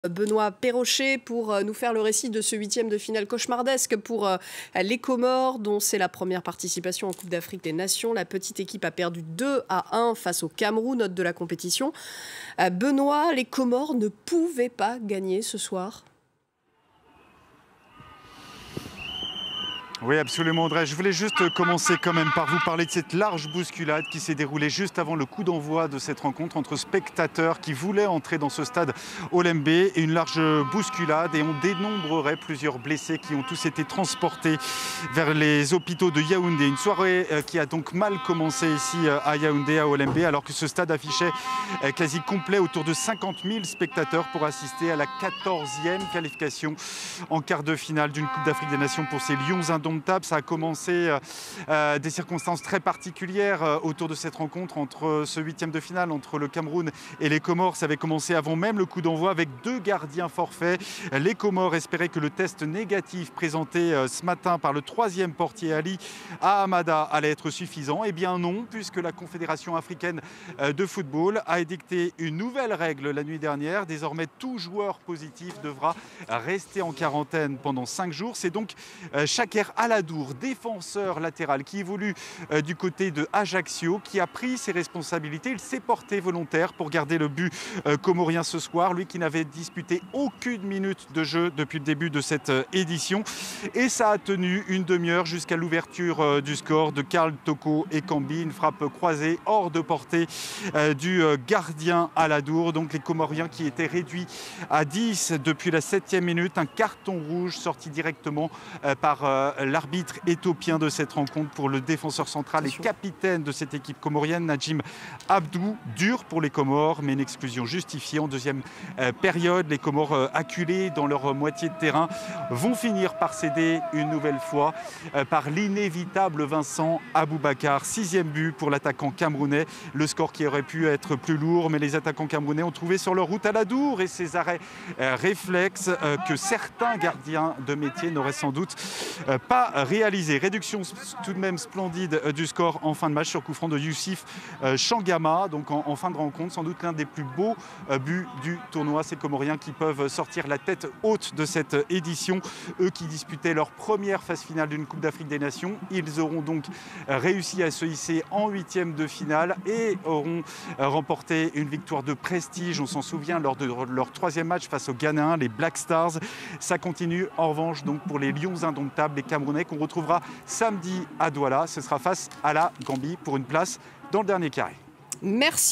Benoît Perrochet pour nous faire le récit de ce huitième de finale cauchemardesque pour les Comores, dont c'est la première participation en Coupe d'Afrique des Nations. La petite équipe a perdu 2-1 face au Cameroun, hôte de la compétition. Benoît, les Comores ne pouvaient pas gagner ce soir. Oui, absolument, Audrey. Je voulais juste commencer quand même par vous parler de cette large bousculade qui s'est déroulée juste avant le coup d'envoi de cette rencontre entre spectateurs qui voulaient entrer dans ce stade Olembe, et une large bousculade, et on dénombrerait plusieurs blessés qui ont tous été transportés vers les hôpitaux de Yaoundé. Une soirée qui a donc mal commencé ici à Yaoundé, à Olembe, alors que ce stade affichait quasi complet, autour de 50 000 spectateurs pour assister à la 14e qualification en quart de finale d'une Coupe d'Afrique des Nations pour ces Lions indomptables. Ça a commencé des circonstances très particulières autour de cette rencontre entre ce huitième de finale entre le Cameroun et les Comores. Ça avait commencé avant même le coup d'envoi avec 2 gardiens forfaits. Les Comores espéraient que le test négatif présenté ce matin par le 3e portier Ali Ahamada allait être suffisant. Eh bien non, puisque la Confédération africaine de football a édicté une nouvelle règle la nuit dernière. Désormais, tout joueur positif devra rester en quarantaine pendant 5 jours. C'est donc Chaker Aladour, défenseur latéral qui évolue du côté de Ajaccio, qui a pris ses responsabilités. Il s'est porté volontaire pour garder le but comorien ce soir, lui qui n'avait disputé aucune minute de jeu depuis le début de cette édition. Et ça a tenu une demi-heure jusqu'à l'ouverture du score de Karl Toko Ekambi, une frappe croisée hors de portée du gardien Aladour. Donc les Comoriens qui étaient réduits à 10 depuis la 7e minute, un carton rouge sorti directement par l'arbitre éthiopien de cette rencontre pour le défenseur central et capitaine de cette équipe comorienne, Najim Abdou. Dur pour les Comores, mais une exclusion justifiée en deuxième période. Les Comores, acculés dans leur moitié de terrain, vont finir par céder une nouvelle fois par l'inévitable Vincent Aboubakar. 6e but pour l'attaquant camerounais. Le score qui aurait pu être plus lourd, mais les attaquants camerounais ont trouvé sur leur route Aladour et ses arrêts réflexes que certains gardiens de métier n'auraient sans doute pas réalisé. Réduction tout de même splendide du score en fin de match sur coup franc de Youssif Changama, donc en fin de rencontre, sans doute l'un des plus beaux buts du tournoi. Ces Comoriens qui peuvent sortir la tête haute de cette édition, eux qui disputaient leur première phase finale d'une Coupe d'Afrique des Nations. Ils auront donc réussi à se hisser en 8e de finale et auront remporté une victoire de prestige, on s'en souvient, lors de leur 3e match face aux Ghanéens, les Black Stars. Ça continue en revanche donc pour les Lions indomptables, les Camerounais, qu'on retrouvera samedi à Douala. Ce sera face à la Gambie pour une place dans le dernier carré. Merci.